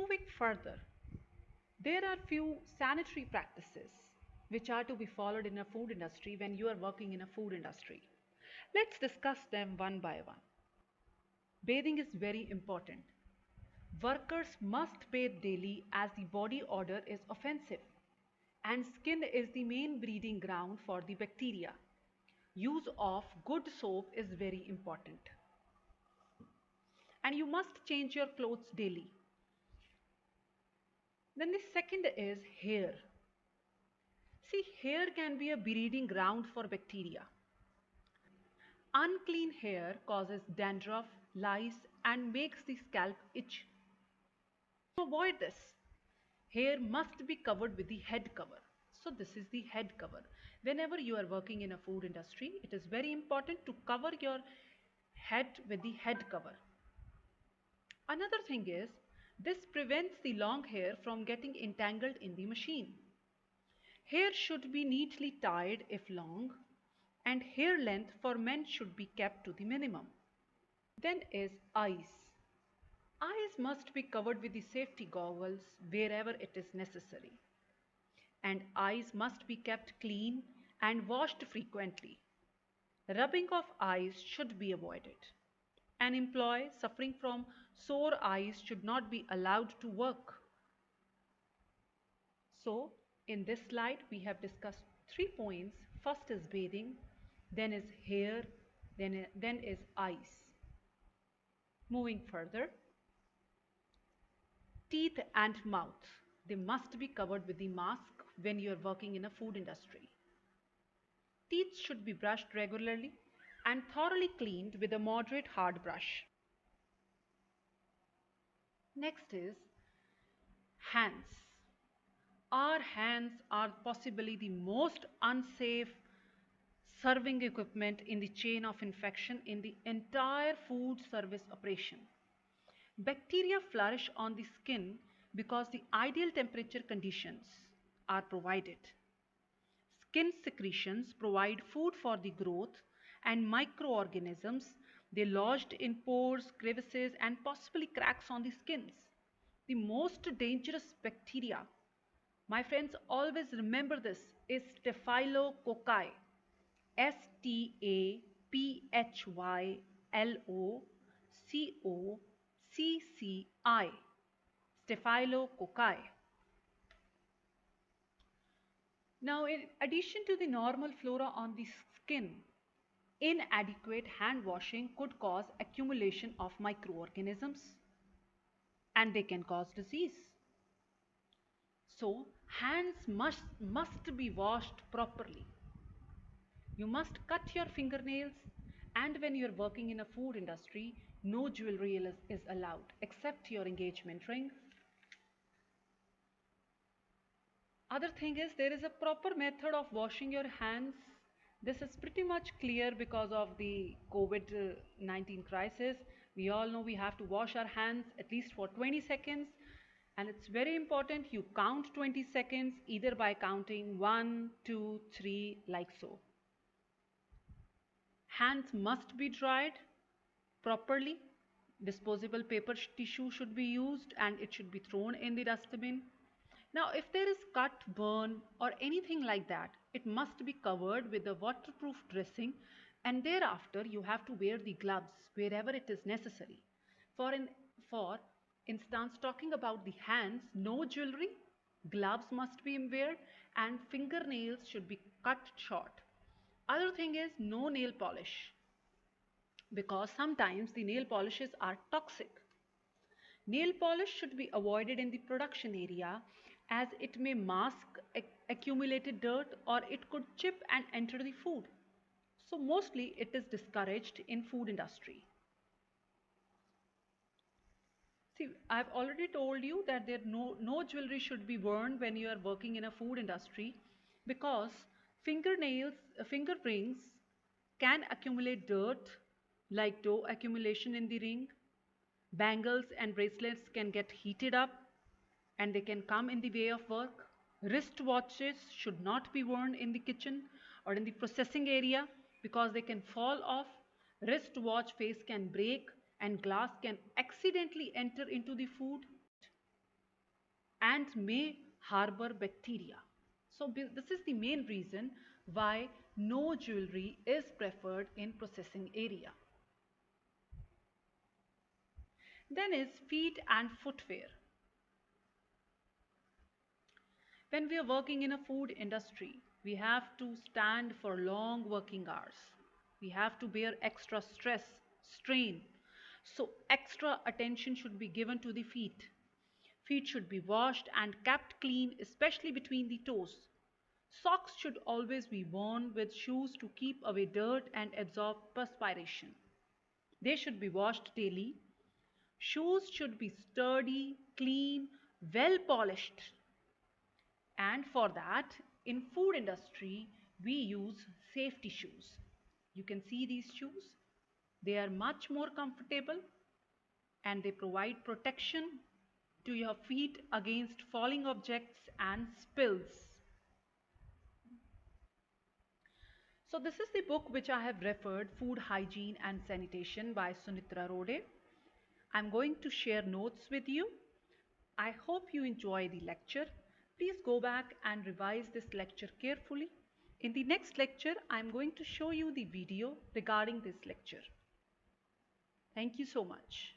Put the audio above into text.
Moving further, there are few sanitary practices which are to be followed in a food industry when you are working in a food industry. Let's discuss them one by one. Bathing is very important. Workers must bathe daily as the body odor is offensive and skin is the main breeding ground for the bacteria. Use of good soap is very important. And you must change your clothes daily. Then the second is hair. See, hair can be a breeding ground for bacteria. Unclean hair causes dandruff, lice, and makes the scalp itch. To avoid this, hair must be covered with the head cover. So this is the head cover. Whenever you are working in a food industry, it is very important to cover your head with the head cover. Another thing is, this prevents the long hair from getting entangled in the machine. Hair should be neatly tied if long, and hair length for men should be kept to the minimum. Then is eyes. Eyes must be covered with the safety goggles wherever it is necessary. And eyes must be kept clean and washed frequently. Rubbing of eyes should be avoided. An employee suffering from sore eyes should not be allowed to work. So, in this slide, we have discussed 3 points. First is bathing, then is hair, then is eyes. Moving further, teeth and mouth. They must be covered with the mask when you are working in a food industry. Teeth should be brushed regularly and thoroughly cleaned with a moderate hard brush. Next is hands. Our hands are possibly the most unsafe serving equipment in the chain of infection in the entire food service operation. Bacteria flourish on the skin because the ideal temperature conditions are provided. Skin secretions provide food for the growth and microorganisms. They lodged in pores, crevices, and possibly cracks on the skins. The most dangerous bacteria, my friends, always remember this, is Staphylococci. Staphylococci. Staphylococci. Now, in addition to the normal flora on the skin, inadequate hand washing could cause accumulation of microorganisms and they can cause disease. So, hands must be washed properly. You must cut your fingernails, and when you're working in a food industry, no jewelry is allowed except your engagement ring. Other thing is, there is a proper method of washing your hands. This is pretty much clear because of the COVID-19 crisis. We all know we have to wash our hands at least for 20 seconds. And it's very important you count 20 seconds either by counting 1, 2, 3 like so. Hands must be dried properly. Disposable paper tissue should be used and it should be thrown in the dustbin. Now, if there is cut, burn, or anything like that, it must be covered with a waterproof dressing, and thereafter you have to wear the gloves wherever it is necessary. For instance, talking about the hands, no jewelry, gloves must be wear, and fingernails should be cut short. Other thing is no nail polish because sometimes the nail polishes are toxic. Nail polish should be avoided in the production area as it may mask accumulated dirt or it could chip and enter the food. So mostly it is discouraged in food industry. See, I've already told you that no jewelry should be worn when you are working in a food industry because finger rings can accumulate dirt like dough accumulation in the ring. Bangles and bracelets can get heated up and they can come in the way of work. Wrist watches should not be worn in the kitchen or in the processing area because they can fall off. Wrist watch face can break and glass can accidentally enter into the food. and may harbor bacteria. So, this is the main reason why no jewelry is preferred in processing area. Then is feet and footwear. When we are working in a food industry, we have to stand for long working hours. We have to bear extra stress, strain. So, extra attention should be given to the feet. Feet should be washed and kept clean, especially between the toes. Socks should always be worn with shoes to keep away dirt and absorb perspiration. They should be washed daily. Shoes should be sturdy, clean, well polished. And for that, in food industry, we use safety shoes. You can see these shoes. They are much more comfortable and they provide protection to your feet against falling objects and spills. So this is the book which I have referred, Food Hygiene and Sanitation by Sunitra Rode. I'm going to share notes with you. I hope you enjoy the lecture. Please go back and revise this lecture carefully. In the next lecture, I'm going to show you the video regarding this lecture. Thank you so much.